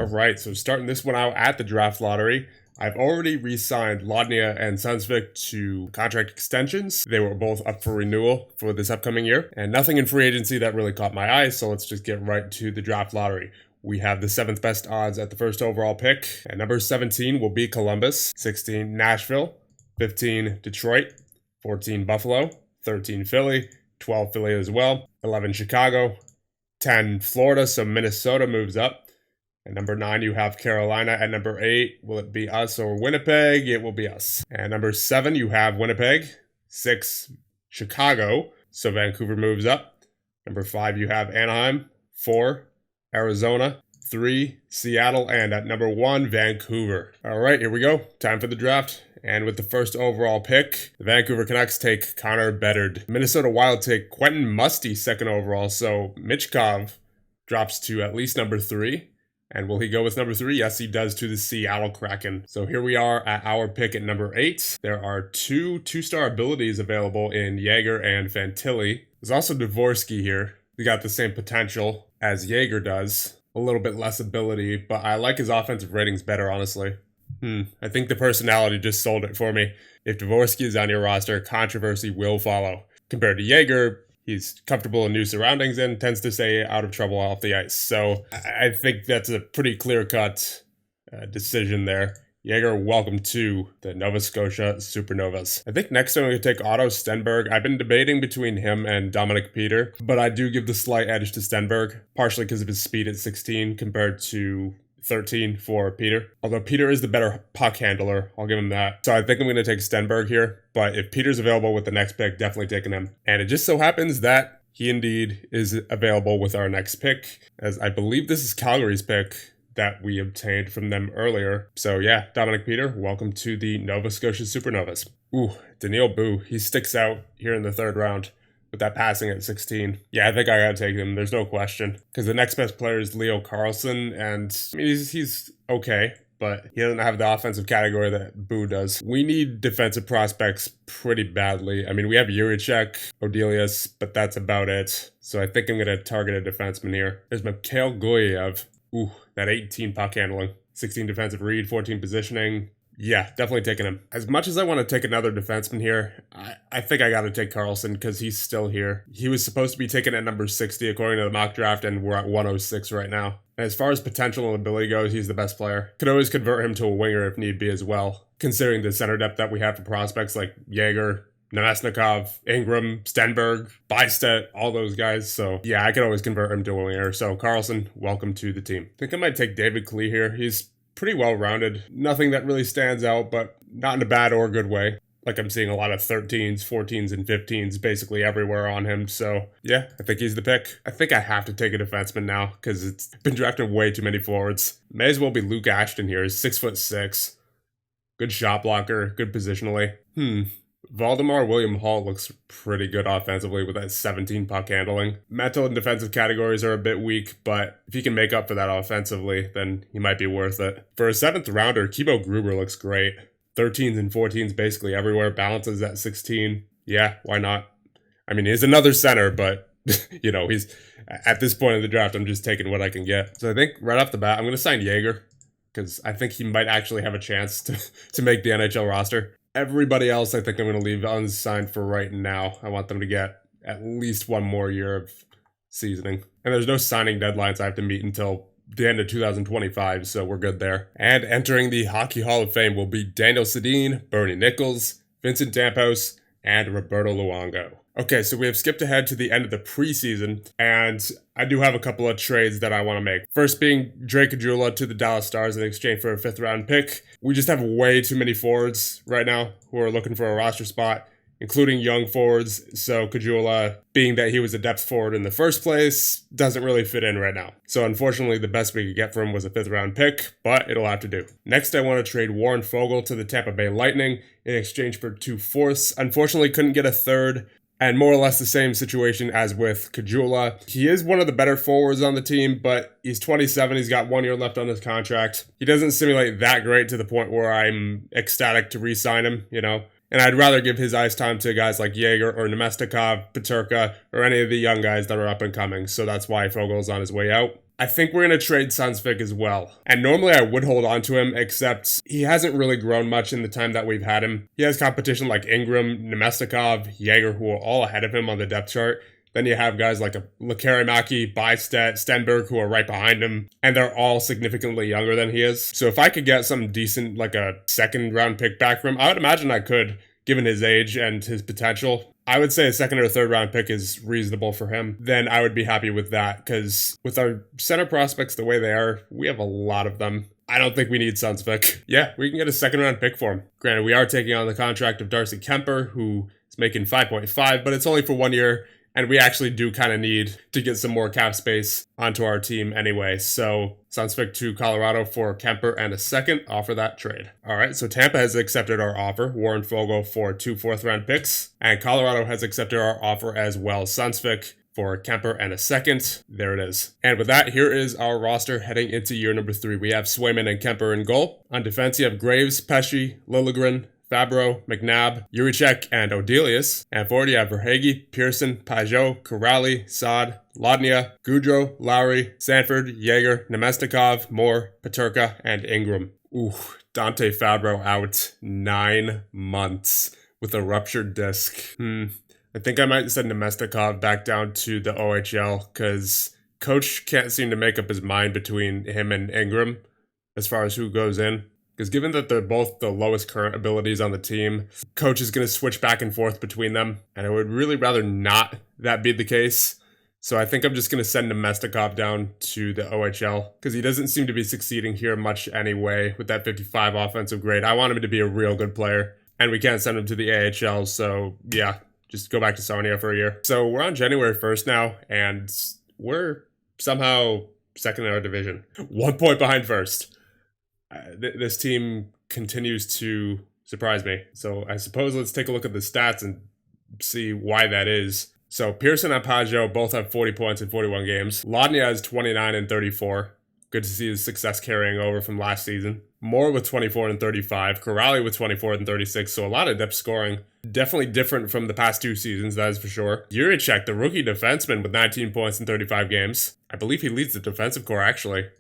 All right, so starting this one out at the draft lottery, I've already re-signed Lodnia and Sunsvik to contract extensions. They were both up for renewal for this upcoming year, and nothing in free agency that really caught my eye, so let's just get right to the draft lottery. We have the 7th best odds at the first overall pick. At number 17 will be Columbus, 16 Nashville, 15 Detroit, 14 Buffalo, 13 Philly, 12 Philly as well, 11 Chicago, 10 Florida, so Minnesota moves up. At number 9, you have Carolina. At number 8, will it be us or Winnipeg? It will be us. At number 7, you have Winnipeg. 6, Chicago. So Vancouver moves up. Number 5, you have Anaheim. 4, Arizona. 3, Seattle. And at number 1, Vancouver. All right, here we go. Time for the draft. And with the first overall pick, the Vancouver Canucks take Connor Bedard. Minnesota Wild take Quentin Musty, 2nd overall. So Michkov drops to at least number 3. And will he go with number 3? Yes, he does, to the Seattle Kraken. So here we are at our pick at number 8. There are two-star abilities available in Jaeger and Fantilli. There's also Dvorsky here. He got the same potential as Jaeger does. A little bit less ability, but I like his offensive ratings better, honestly. I think the personality just sold it for me. If Dvorsky is on your roster, controversy will follow. Compared to Jaeger, he's comfortable in new surroundings and tends to stay out of trouble off the ice. So I think that's a pretty clear-cut decision there. Jaeger, welcome to the Nova Scotia Supernovas. I think next I'm going to take Otto Stenberg. I've been debating between him and Dominic Peter, but I do give the slight edge to Stenberg, partially because of his speed at 16 compared to 13 for Peter. Although Peter is the better puck handler, I'll give him that. So I think I'm going to take Stenberg here, but if Peter's available with the next pick, definitely taking him. And it just so happens that he indeed is available with our next pick, as I believe this is Calgary's pick that we obtained from them earlier. So yeah, Dominic Peter, welcome to the Nova Scotia Supernovas. Ooh, Daniil Boo, he sticks out here in the 3rd round with that passing at 16. Yeah, I think I gotta take him. There's no question. Because the next best player is Leo Carlson, and I mean, he's okay, but he doesn't have the offensive category that Boo does. We need defensive prospects pretty badly. I mean, we have Yurichek, Odelius, but that's about it. So I think I'm gonna target a defenseman here. There's Mikhail Goyev. Ooh, that 18 puck handling, 16 defensive read, 14 positioning. Yeah, definitely taking him. As much as I want to take another defenseman here, I think I got to take Carlson because he's still here. He was supposed to be taken at number 60 according to the mock draft, and we're at 106 right now. And as far as potential and ability goes, he's the best player. Could always convert him to a winger if need be as well, considering the center depth that we have for prospects like Jaeger, Nemesnikov, Ingram, Stenberg, Bystedt, all those guys. So yeah, I could always convert him to a winger. So Carlson, welcome to the team. I think I might take David Klee here. He's pretty well-rounded. Nothing that really stands out, but not in a bad or good way. Like I'm seeing a lot of 13s, 14s, and 15s basically everywhere on him. So yeah, I think he's the pick. I think I have to take a defenseman now because it's been drafting way too many forwards. May as well be Luke Ashton here. He's 6'6". Good shot blocker, good positionally. Valdemar William Hall looks pretty good offensively with that 17 puck handling. Mental and defensive categories are a bit weak, but if he can make up for that offensively, then he might be worth it. For a 7th rounder, Kibo Gruber looks great. 13s and 14s basically everywhere, balances at 16. Yeah, why not? I mean, he's another center, but you know, he's at this point in the draft, I'm just taking what I can get. So I think right off the bat, I'm going to sign Jaeger because I think he might actually have a chance to make the NHL roster. Everybody else, I think I'm going to leave unsigned for right now. I want them to get at least one more year of seasoning. And there's no signing deadlines I have to meet until the end of 2025, so we're good there. And entering the Hockey Hall of Fame will be Daniel Sedin, Bernie Nichols, Vincent Damphouse, and Roberto Luongo. Okay, so we have skipped ahead to the end of the preseason, and I do have a couple of trades that I want to make. First being Drake Caggiula to the Dallas Stars in exchange for a 5th round pick. We just have way too many forwards right now who are looking for a roster spot, including young forwards. So Caggiula, being that he was a depth forward in the first place, doesn't really fit in right now. So unfortunately, the best we could get for him was a 5th round pick, but it'll have to do. Next, I want to trade Warren Fogle to the Tampa Bay Lightning in exchange for 2 fourths. Unfortunately, couldn't get a 3rd. And more or less the same situation as with Caggiula. He is one of the better forwards on the team, but he's 27. He's got 1 year left on his contract. He doesn't simulate that great to the point where I'm ecstatic to re-sign him, you know. And I'd rather give his ice time to guys like Jaeger or Nemestikov, Peterka, or any of the young guys that are up and coming. So that's why Fogel's on his way out. I think we're going to trade Sunsvik as well. And normally I would hold on to him, except he hasn't really grown much in the time that we've had him. He has competition like Ingram, Nemestikov, Jaeger, who are all ahead of him on the depth chart. Then you have guys like Lekarimäki, Bystedt, Stenberg, who are right behind him, and they're all significantly younger than he is. So if I could get something decent, like a second round pick back from him, I would imagine I could, given his age and his potential. I would say a second or third round pick is reasonable for him. Then I would be happy with that, because with our center prospects the way they are, we have a lot of them. I don't think we need Sunsvik. Yeah, we can get a second round pick for him. Granted, we are taking on the contract of Darcy Kemper, who is making 5.5, but it's only for 1 year. And we actually do kind of need to get some more cap space onto our team anyway. So Sunsvik to Colorado for Kemper and a second. Offer that trade. All right, so Tampa has accepted our offer. Warren Fogle for 2 fourth-round picks. And Colorado has accepted our offer as well. Sunsvik for Kemper and a second. There it is. And with that, here is our roster heading into year number 3. We have Swayman and Kemper in goal. On defense, you have Graves, Pesce, Liljegren, Fabro, McNabb, Juricek, and Odelius. And forward, you have Verhaeghe, Pearson, Pajot, Corrali, Saad, Lodnia, Goudreau, Lowry, Sanford, Jaeger, Nemestikov, Moore, Peterka, and Ingram. Ooh, Dante Fabro out 9 months with a ruptured disc. I think I might send Nemestikov back down to the OHL, because coach can't seem to make up his mind between him and Ingram as far as who goes in. Because given that they're both the lowest current abilities on the team, coach is going to switch back and forth between them. And I would really rather not that be the case. So I think I'm just going to send Nemestikov down to the OHL, because he doesn't seem to be succeeding here much anyway with that 55 offensive grade. I want him to be a real good player, and we can't send him to the AHL. So yeah, just go back to Sarnia for a year. So we're on January 1st now, and we're somehow second in our division. 1 point behind first. This team continues to surprise me. So I suppose let's take a look at the stats and see why that is. So Pearson and Pajot both have 40 points in 41 games. Lodnia has 29 and 34. Good to see his success carrying over from last season. Moore with 24 and 35. Corrali with 24 and 36. So a lot of depth scoring. Definitely different from the past 2 seasons, that is for sure. Juricek, the rookie defenseman, with 19 points in 35 games. I believe he leads the defensive core, actually.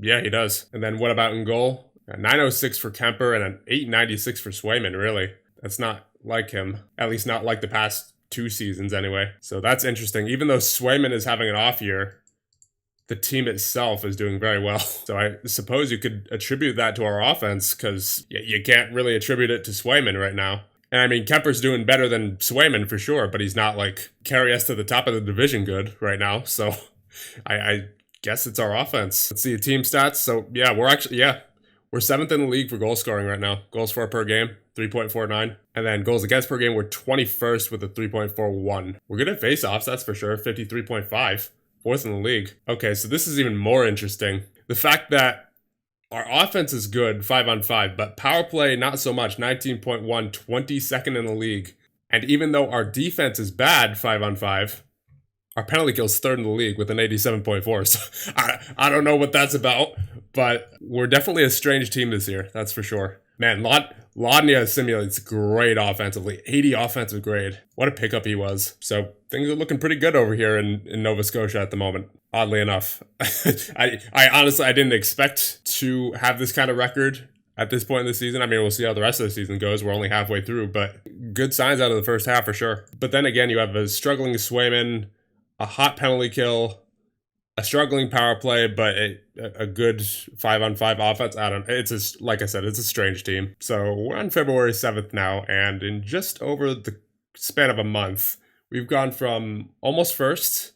Yeah, he does. And then what about in goal? A 906 for Kemper and an 896 for Swayman, really. That's not like him. At least not like the past 2 seasons anyway. So that's interesting. Even though Swayman is having an off year, the team itself is doing very well. So I suppose you could attribute that to our offense, because you can't really attribute it to Swayman right now. And I mean, Kemper's doing better than Swayman for sure, but he's not like carry us to the top of the division good right now. So I guess it's our offense. Let's see team stats. So yeah, we're 7th in the league for goal scoring right now. Goals for per game, 3.49. And then goals against per game, we're 21st with a 3.41. We're good at face-offs, that's for sure, 53.5. 4th in the league. Okay, so this is even more interesting. The fact that our offense is good, 5-on-5, but power play, not so much, 19.1, 22nd in the league. And even though our defense is bad, 5-on-5, our penalty kill's 3rd in the league with an 87.4. So I don't know what that's about, but we're definitely a strange team this year. That's for sure. Man, Lodnia simulates great offensively. 80 offensive grade. What a pickup he was. So things are looking pretty good over here in Nova Scotia at the moment. Oddly enough. I honestly, I didn't expect to have this kind of record at this point in the season. I mean, we'll see how the rest of the season goes. We're only halfway through, but good signs out of the first half for sure. But then again, you have a struggling Swayman, a hot penalty kill, a struggling power play, but a good 5-on-5 offense. Like I said, it's a strange team. So we're on February 7th now, and in just over the span of a month, we've gone from almost first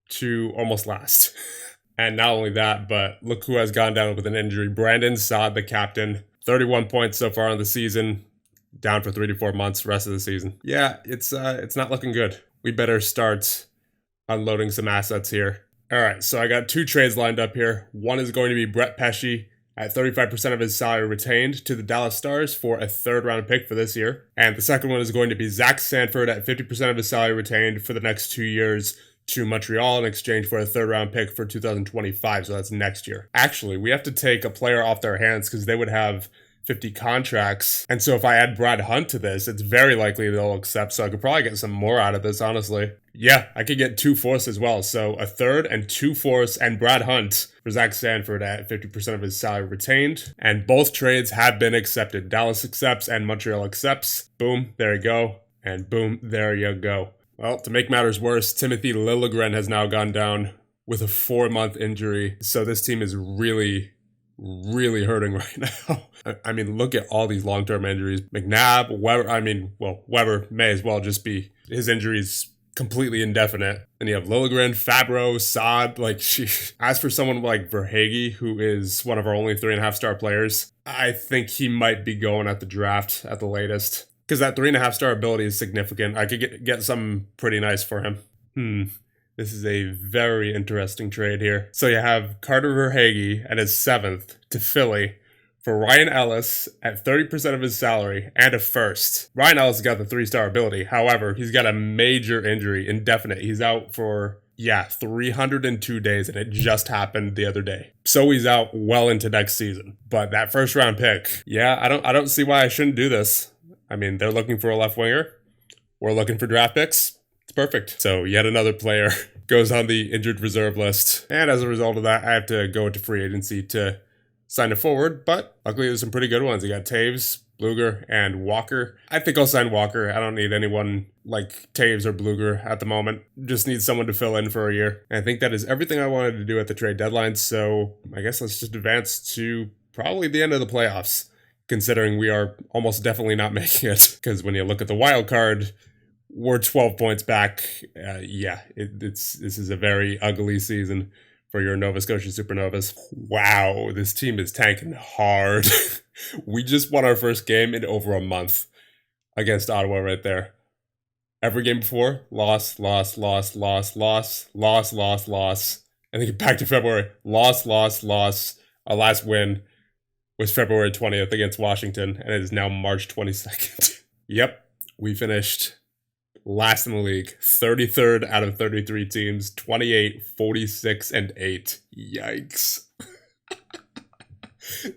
to almost last. And not only that, but look who has gone down with an injury. Brandon Saad, the captain, 31 points so far on the season, down for 3 to 4 months rest of the season. Yeah, it's not looking good. We better start unloading some assets here. All right, so I got 2 trades lined up here. One is going to be Brett Pesce at 35% of his salary retained to the Dallas Stars for a 3rd-round pick for this year. And the second one is going to be Zach Sanford at 50% of his salary retained for the next 2 years to Montreal in exchange for a 3rd-round pick for 2025, so that's next year. Actually, we have to take a player off their hands because they would have 50 contracts. And so if I add Brad Hunt to this, it's very likely they'll accept. So I could probably get some more out of this, honestly. Yeah, I could get 2 fourths as well. So a third and 2 fourths and Brad Hunt for Zach Sanford at 50% of his salary retained. And both trades have been accepted. Dallas accepts and Montreal accepts. Boom, there you go. And boom, there you go. Well, to make matters worse, Timothy Liljegren has now gone down with a 4-month injury. So this team is really hurting right now. I mean, look at all these long-term injuries. McNabb, Weber, Weber may as well just be, his injuries completely indefinite. And you have Liljegren, Fabro, Saad, as for someone like Verhaeghe, who is one of our only 3.5-star players, I think he might be going at the draft at the latest. Because that 3.5-star ability is significant. I could get something pretty nice for him. This is a very interesting trade here. So you have Carter Verhaeghe at his 7th to Philly for Ryan Ellis at 30% of his salary and a first. Ryan Ellis has got the 3-star ability. However, he's got a major injury, indefinite. He's out for, 302 days, and it just happened the other day. So he's out well into next season. But that first-round pick, I don't see why I shouldn't do this. I mean, they're looking for a left winger. We're looking for draft picks. It's perfect. So yet another player goes on the injured reserve list. And as a result of that, I have to go into free agency to sign a forward. But luckily, there's some pretty good ones. You got Taves, Bluger, and Walker. I think I'll sign Walker. I don't need anyone like Taves or Bluger at the moment. Just need someone to fill in for a year. And I think that is everything I wanted to do at the trade deadline. So I guess let's just advance to probably the end of the playoffs, considering we are almost definitely not making it. Because when you look at the wild card, we're 12 points back. This is a very ugly season for your Nova Scotia Supernovas. Wow, this team is tanking hard. We just won our first game in over a month against Ottawa right there. Every game before, loss. And then get back to February, loss. Our last win was February 20th against Washington, and it is now March 22nd. Yep, we finished last in the league, 33rd out of 33 teams, 28, 46, and 8. Yikes.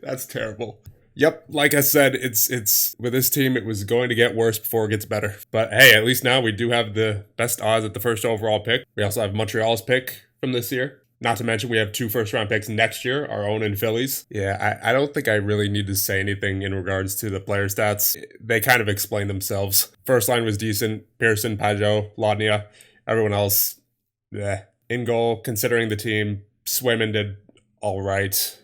That's terrible. Yep, like I said, it's with this team, it was going to get worse before it gets better. But hey, at least now we do have the best odds at the first overall pick. We also have Montreal's pick from this year. Not to mention we have 2 first-round picks next year, our own in Phillies. Yeah, I don't think I really need to say anything in regards to the player stats. They kind of explain themselves. First line was decent. Pearson, Pajot, Lodnia. Everyone else, in goal, considering the team, Swayman did all right.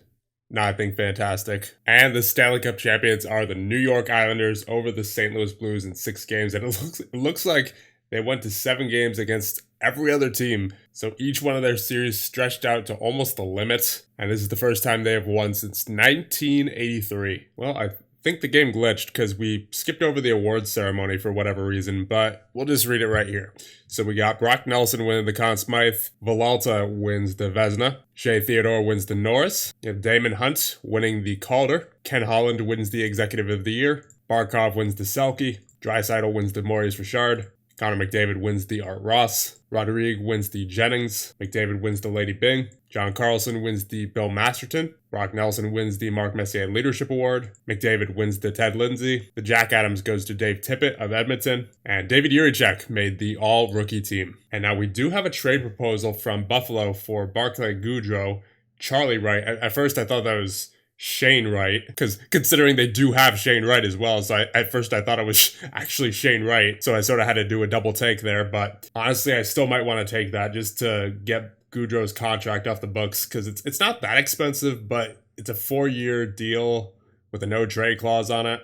Nothing fantastic. And the Stanley Cup champions are the New York Islanders over the St. Louis Blues in 6 games. And it looks like they went to 7 games against every other team. So each one of their series stretched out to almost the limit. And this is the first time they have won since 1983. Well, I think the game glitched because we skipped over the awards ceremony for whatever reason, but we'll just read it right here. So we got Brock Nelson winning the Conn Smythe, Villalta wins the Vezina, Shea Theodore wins the Norris, you have Damon Hunt winning the Calder, Ken Holland wins the Executive of the Year, Barkov wins the Selke, Draisaitl wins the Maurice Richard, Connor McDavid wins the Art Ross, Rodrigue wins the Jennings, McDavid wins the Lady Byng, John Carlson wins the Bill Masterton, Brock Nelson wins the Mark Messier Leadership Award, McDavid wins the Ted Lindsay, the Jack Adams goes to Dave Tippett of Edmonton, and David Jiricek made the all-rookie team. And now we do have a trade proposal from Buffalo for Barclay Goodrow, Charlie Wright. At first I thought that was Shane Wright, because considering they do have Shane Wright as well, so at first I thought it was actually Shane Wright, so I sort of had to do a double take there, but honestly I still might want to take that just to get Goodrow's contract off the books, because it's not that expensive, but it's a 4-year deal with a no trade clause on it,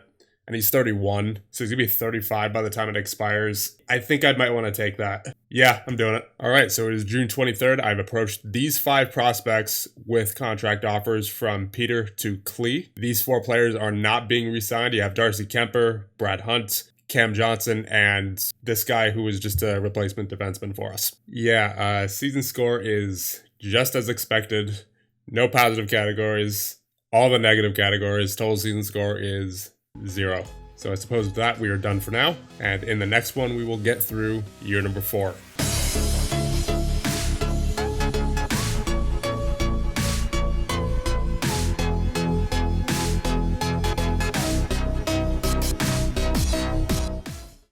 and he's 31, so he's gonna be 35 by the time it expires. I think I might want to take that. Yeah, I'm doing it. All right, so it is June 23rd. I've approached these 5 prospects with contract offers from Peter to Klee. These 4 players are not being re-signed. You have Darcy Kemper, Brad Hunt, Cam Johnson, and this guy who was just a replacement defenseman for us. Yeah, season score is just as expected. No positive categories. All the negative categories. Total season score is 0. So I suppose with that we are done for now. And in the next one, we will get through year number 4.